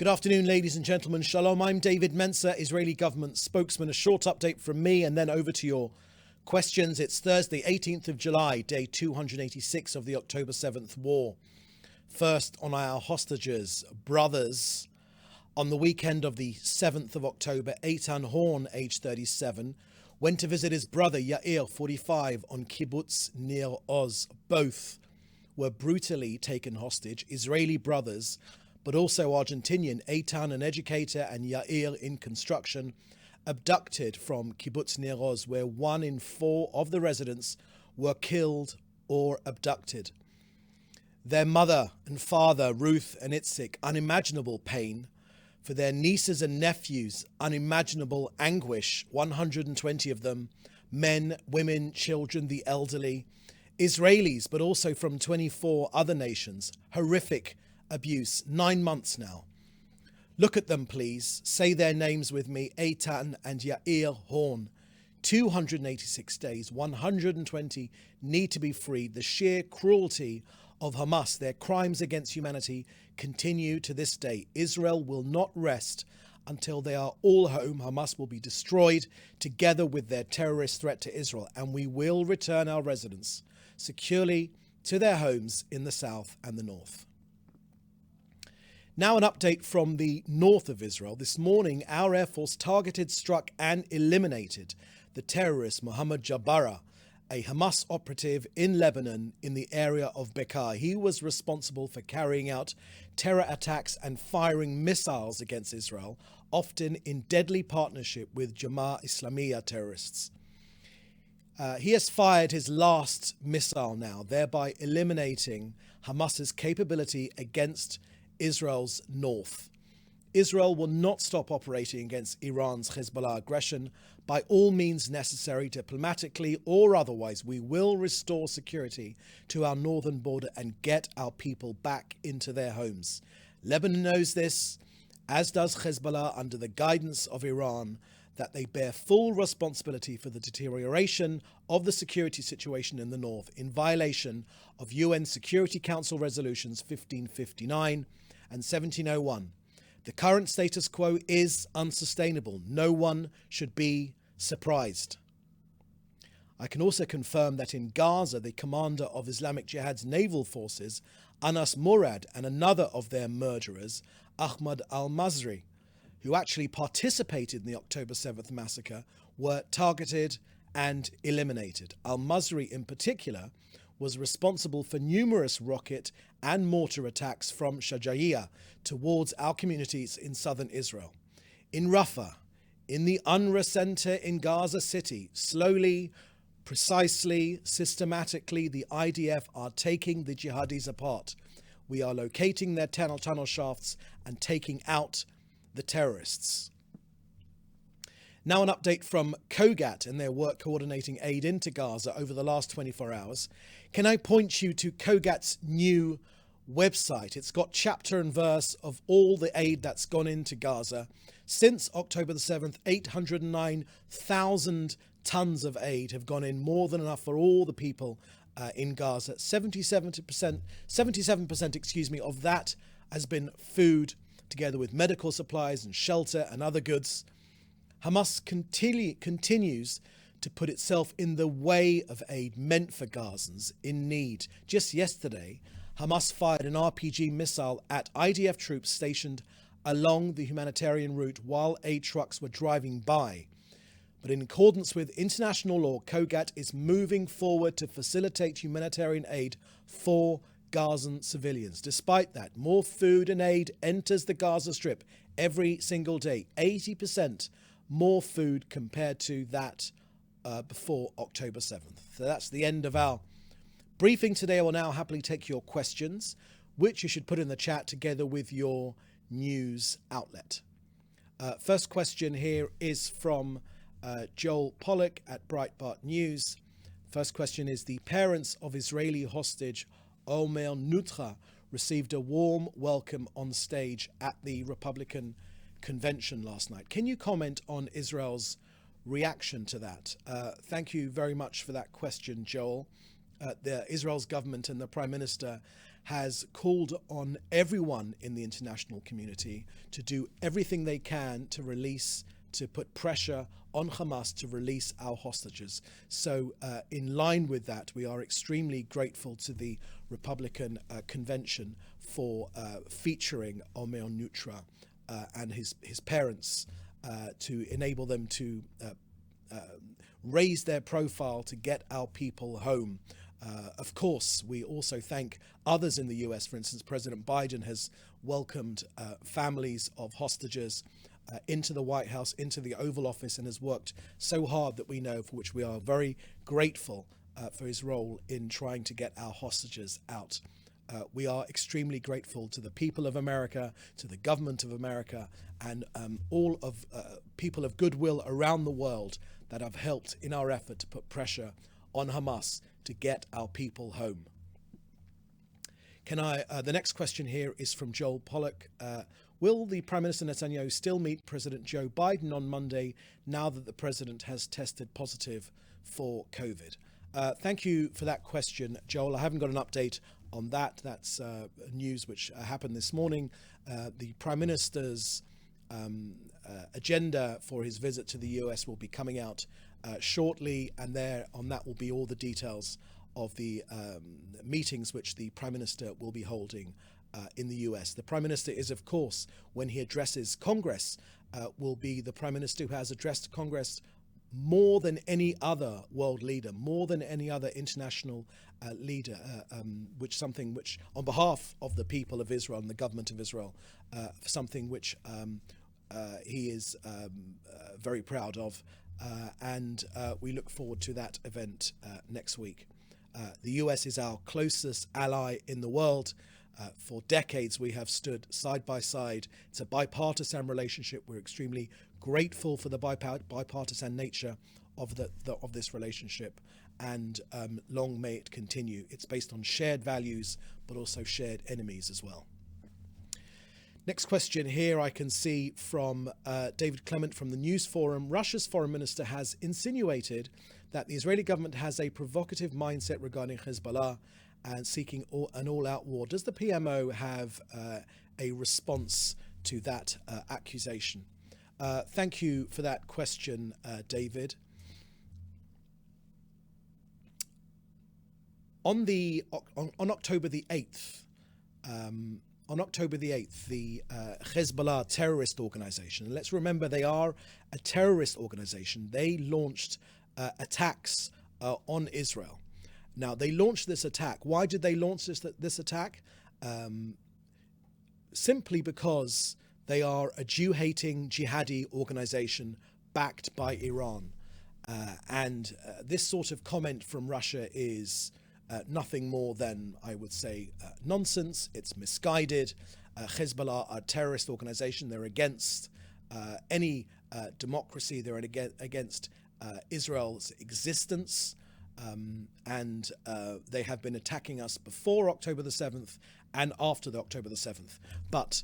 Good afternoon, ladies and gentlemen. Shalom. I'm David Mensa, Israeli government spokesman. A short update from me and then over to your questions. It's Thursday, 18th of July, day 286 of the October 7th war. First on our hostages, brothers. On the weekend of the 7th of October, Eitan Horn, age 37, went to visit his brother Yair, 45, on Kibbutz Nir Oz. Both were brutally taken hostage, Israeli brothers, but also Argentinian, Eitan, an educator, and Yair in construction, abducted from Kibbutz Nir Oz, where 1 in 4 of the residents were killed or abducted. Their mother and father, Ruth and Itzik, unimaginable pain. For their nieces and nephews, unimaginable anguish, 120 of them, men, women, children, the elderly, Israelis, but also from 24 other nations, horrific abuse, 9 months now. Look at them, please. Say their names with me, Eitan and Yair Horn. 286 days, 120 need to be freed. The sheer cruelty of Hamas, their crimes against humanity, continue to this day. Israel will not rest until they are all home. Hamas will be destroyed together with their terrorist threat to Israel, and we will return our residents securely to their homes in the south and the north. Now an update from the north of Israel. This morning, our Air Force targeted, struck and eliminated the terrorist Mohammed Jabara, a Hamas operative in Lebanon in the area of Bekaa. He was responsible for carrying out terror attacks and firing missiles against Israel, often in deadly partnership with Jamaat Islamiyah terrorists. He has fired his last missile now, thereby eliminating Hamas's capability against Israel's north. Israel will not stop operating against Iran's Hezbollah aggression by all means necessary, diplomatically or otherwise. We will restore security to our northern border and get our people back into their homes. Lebanon knows this, as does Hezbollah, under the guidance of Iran, that they bear full responsibility for the deterioration of the security situation in the north in violation of UN Security Council resolutions 1559 and 1701. The current status quo is unsustainable. No one should be surprised. I can also confirm that in Gaza, the commander of Islamic Jihad's naval forces, Anas Murad, and another of their murderers, Ahmad al-Mazri, who actually participated in the October 7th massacre, were targeted and eliminated. Al-Mazri in particular was responsible for numerous rocket and mortar attacks from Shajaiya towards our communities in southern Israel. In Rafah, in the UNRWA center in Gaza City, slowly, precisely, systematically, the IDF are taking the jihadis apart. We are locating their tunnel shafts and taking out the terrorists. Now an update from COGAT and their work coordinating aid into Gaza over the last 24 hours. Can I point you to COGAT's new website? It's got chapter and verse of all the aid that's gone into Gaza. Since October the 7th, 809,000 tons of aid have gone in, more than enough for all the people in Gaza. 77% of that has been food, together with medical supplies and shelter and other goods. Hamas continues to put itself in the way of aid meant for Gazans in need. Just yesterday, Hamas fired an RPG missile at IDF troops stationed along the humanitarian route while aid trucks were driving by. But in accordance with international law, COGAT is moving forward to facilitate humanitarian aid for Gazan civilians. Despite that, more food and aid enters the Gaza Strip every single day. 80% more food compared to that before October 7th. So that's the end of our briefing today. I will now happily take your questions, which you should put in the chat together with your news outlet. First question here is from Joel Pollack at Breitbart News. First question is: the parents of Israeli hostage Omer Nutra received a warm welcome on stage at the Republican convention last night. Can you comment on Israel's reaction to that? Thank you very much for that question, Joel. Israel's government and the Prime Minister has called on everyone in the international community to do everything they can to put pressure on Hamas to release our hostages. So in line with that, we are extremely grateful to the Republican convention for featuring Omer Nutra and his parents to enable them to raise their profile to get our people home. Of course, we also thank others in the US. For instance, President Biden has welcomed families of hostages into the White House, into the Oval Office, and has worked so hard that we know, for which we are very grateful for his role in trying to get our hostages out. We are extremely grateful to the people of America, to the government of America, and all of people of goodwill around the world that have helped in our effort to put pressure on Hamas to get our people home. The next question here is from Joel Pollock. Will the Prime Minister Netanyahu still meet President Joe Biden on Monday now that the president has tested positive for COVID? Thank you for that question, Joel. I haven't got an update on that. That's news which happened this morning. The Prime Minister's agenda for his visit to the US will be coming out shortly, and there on that will be all the details of the meetings which the Prime Minister will be holding in the US. The Prime Minister is, of course, when he addresses Congress, will be the Prime Minister who has addressed Congress more than any other world leader, more than any other international leader, which on behalf of the people of Israel and the government of Israel, something which he is very proud of, and we look forward to that event next week. The US is our closest ally in the world. For decades, we have stood side by side. It's a bipartisan relationship. We're extremely grateful for the bipartisan nature of this relationship, and long may it continue. It's based on shared values, but also shared enemies as well. Next question here I can see from David Clement from the News Forum. Russia's foreign minister has insinuated that the Israeli government has a provocative mindset regarding Hezbollah and seeking an all-out war. Does the PMO have a response to that accusation? Thank you for that question, David. On October the 8th, the Hezbollah terrorist organization, and let's remember they are a terrorist organization, they launched attacks on Israel. Now, they launched this attack. Why did they launch this attack? Simply because they are a Jew-hating jihadi organization backed by Iran. And this sort of comment from Russia is nothing more than, I would say, nonsense. It's misguided. Hezbollah are a terrorist organization. They're against any democracy. They're against Israel's existence. And they have been attacking us before October the 7th and after the October the 7th. But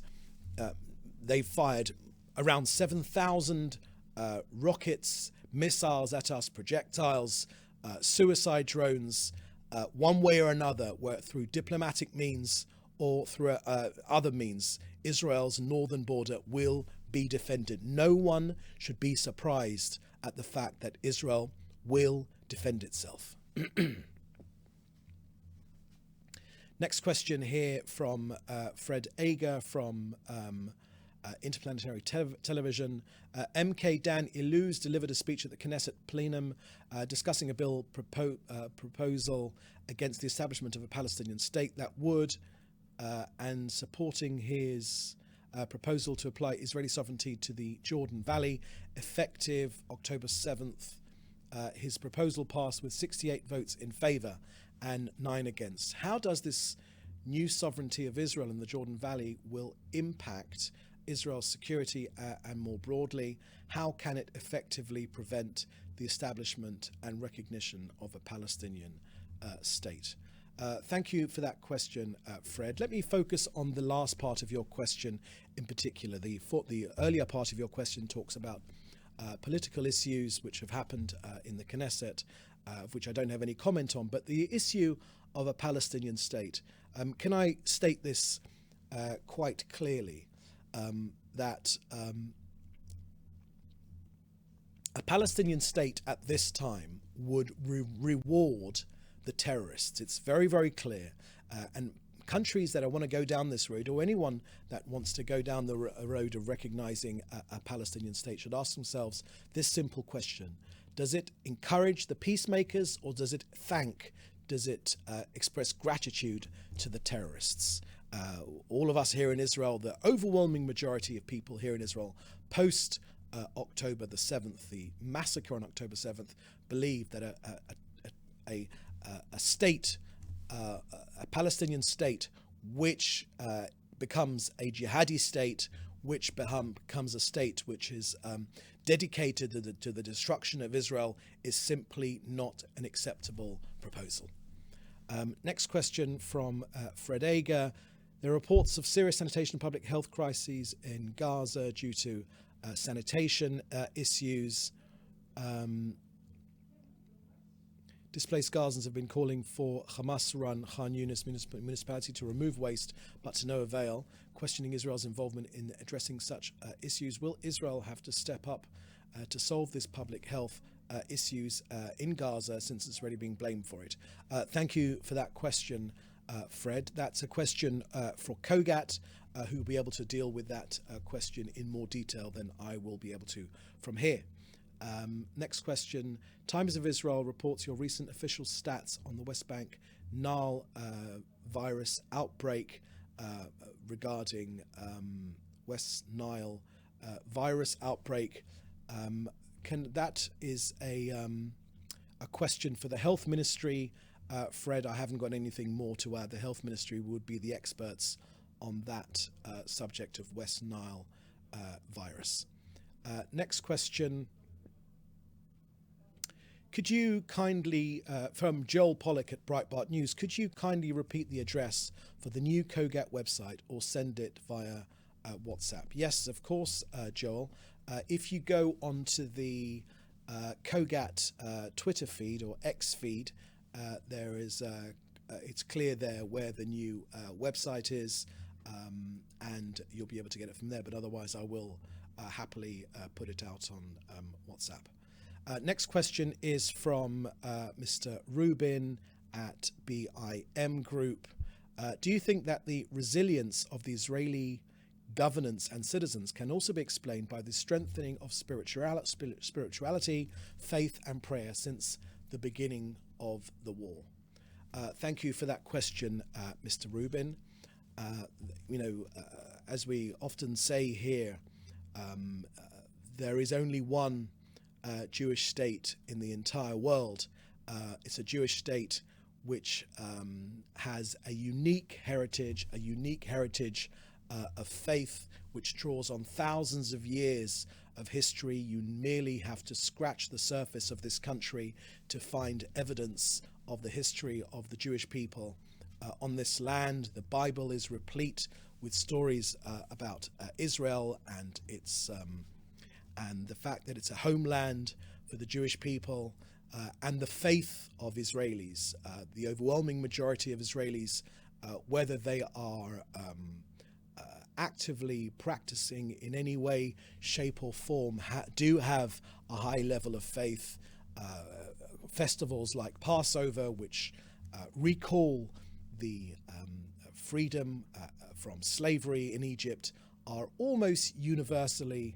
they fired around 7,000 rockets, missiles at us, projectiles, suicide drones, one way or another, through diplomatic means or through other means. Israel's northern border will be defended. No one should be surprised at the fact that Israel will defend itself. Next question here from Fred Ager from Interplanetary Television. MK Dan Iluz delivered a speech at the Knesset plenum discussing a bill proposal against the establishment of a Palestinian state that would, and supporting his proposal to apply Israeli sovereignty to the Jordan Valley effective October 7th. His proposal passed with 68 votes in favor and 9 against. How does this new sovereignty of Israel in the Jordan Valley will impact Israel's security and more broadly, how can it effectively prevent the establishment and recognition of a Palestinian state? Thank you for that question, Fred. Let me focus on the last part of your question in particular. The earlier part of your question talks about political issues which have happened in the Knesset, of which I don't have any comment on, but the issue of a Palestinian state. Can I state this quite clearly, that a Palestinian state at this time would reward the terrorists. It's very, very clear. And countries that want to go down this road, or anyone that wants to go down the road of recognizing a Palestinian state, should ask themselves this simple question: does it encourage the peacemakers, or does it express gratitude to the terrorists? All of us here in Israel, the overwhelming majority of people here in Israel, post October the 7th, the massacre on October 7th, believe that a state, a Palestinian state, which becomes a jihadi state, which becomes a state which is dedicated to the destruction of Israel, is simply not an acceptable proposal. Next question from Fred Ager. There are reports of serious sanitation and public health crises in Gaza due to sanitation issues. Displaced Gazans have been calling for Hamas-run Khan Yunis municipality to remove waste, but to no avail, questioning Israel's involvement in addressing such issues. Will Israel have to step up to solve this public health issues in Gaza, since it's already being blamed for it? Thank you for that question, Fred. That's a question for Kogat, who will be able to deal with that question in more detail than I will be able to from here. Next question. Times of Israel reports your recent official stats on the West Bank Nile virus outbreak regarding West Nile virus outbreak. That is a question for the Health Ministry. Fred, I haven't got anything more to add. The Health Ministry would be the experts on that subject of West Nile virus. Next question. Could you kindly, from Joel Pollock at Breitbart News, could you kindly repeat the address for the new Kogat website, or send it via WhatsApp? Yes, of course, Joel. If you go onto the Kogat Twitter feed or X feed, there is it's clear there where the new website is, and you'll be able to get it from there. But otherwise, I will happily put it out on WhatsApp. Next question is from Mr. Rubin at BIM Group. Do you think that the resilience of the Israeli governance and citizens can also be explained by the strengthening of spirituality, faith and prayer since the beginning of the war? Thank you for that question, Mr. Rubin. As we often say here, there is only one Jewish state in the entire world. It's a Jewish state which has a unique heritage of faith, which draws on thousands of years of history. You merely have to scratch the surface of this country to find evidence of the history of the Jewish people on this land. The Bible is replete with stories about Israel and its and the fact that it's a homeland for the Jewish people, and the faith of Israelis. The overwhelming majority of Israelis, whether they are actively practicing in any way, shape or form, do have a high level of faith. Festivals like Passover, which recall the freedom from slavery in Egypt, are almost universally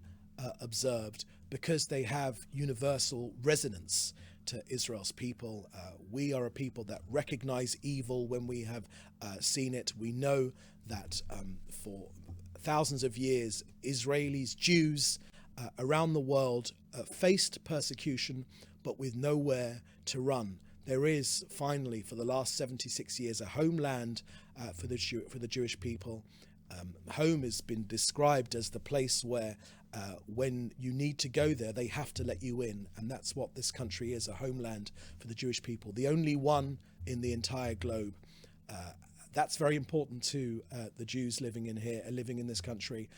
observed because they have universal resonance to Israel's people. We are a people that recognize evil when we have seen it. We know that for thousands of years, Israelis, Jews around the world faced persecution, but with nowhere to run. There is finally, for the last 76 years, a homeland for the Jewish people. Home has been described as the place where when you need to go there, they have to let you in. And that's what this country is, a homeland for the Jewish people, the only one in the entire globe. That's very important to the Jews living in this country.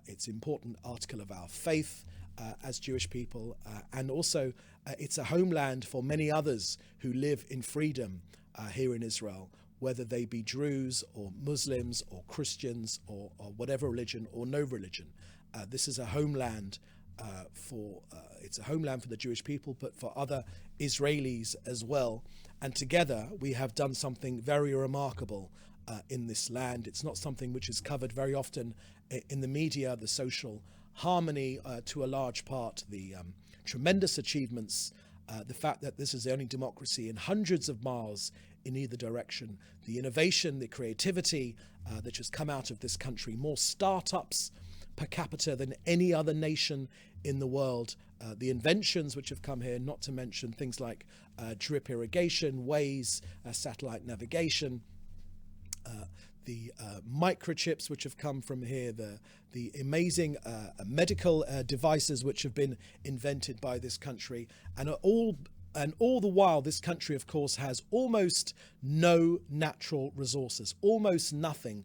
It's an important article of our faith as Jewish people. And also, it's a homeland for many others who live in freedom here in Israel. whether they be Druze or Muslims or Christians or whatever religion or no religion. This is a homeland it's a homeland for the Jewish people, but for other Israelis as well. And together we have done something very remarkable in this land. It's not something which is covered very often in the media, the social harmony to a large part, the tremendous achievements, the fact that this is the only democracy in hundreds of miles in either direction, the innovation, the creativity that has come out of this country, more startups per capita than any other nation in the world, the inventions which have come here, not to mention things like drip irrigation, ways, satellite navigation, the microchips which have come from here, the amazing medical devices which have been invented by this country, and all the while this country, of course, has almost no natural resources, almost nothing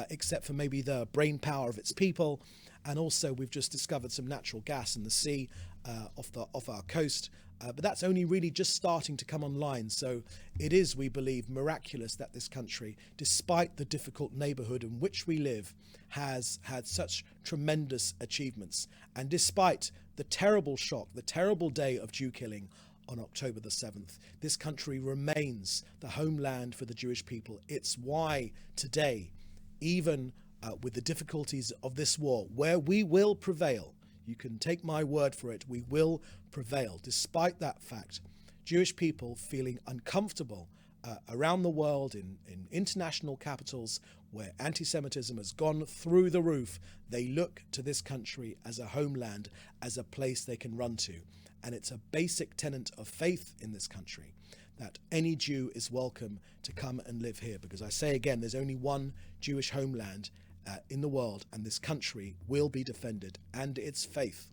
except for maybe the brain power of its people. And also we've just discovered some natural gas in the sea off our coast. But that's only really just starting to come online. So it is, we believe, miraculous that this country, despite the difficult neighborhood in which we live, has had such tremendous achievements. And despite the terrible shock, the terrible day of Jew killing on October the 7th, this country remains the homeland for the Jewish people. It's why today, even with the difficulties of this war, where we will prevail, you can take my word for it, we will prevail. Despite that fact, Jewish people feeling uncomfortable around the world, in international capitals where anti-Semitism has gone through the roof, they look to this country as a homeland, as a place they can run to. And it's a basic tenet of faith in this country that any Jew is welcome to come and live here. Because I say again, there's only one Jewish homeland in the world, and this country will be defended. And it's faith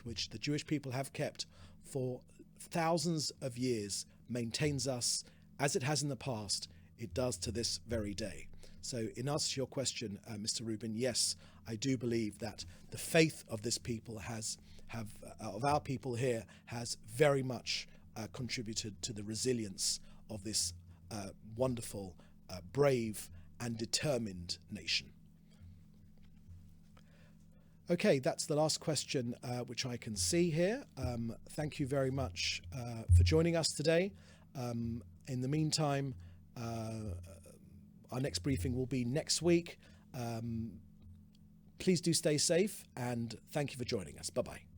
which the Jewish people have kept for thousands of years, maintains us as it has in the past. It does to this very day. So in answer to your question, Mr. Rubin, yes, I do believe that the faith of this people of our people here has very much contributed to the resilience of this wonderful, brave and determined nation. Okay, that's the last question which I can see here. Thank you very much for joining us today. In the meantime, our next briefing will be next week. Please do stay safe, and thank you for joining us. Bye-bye.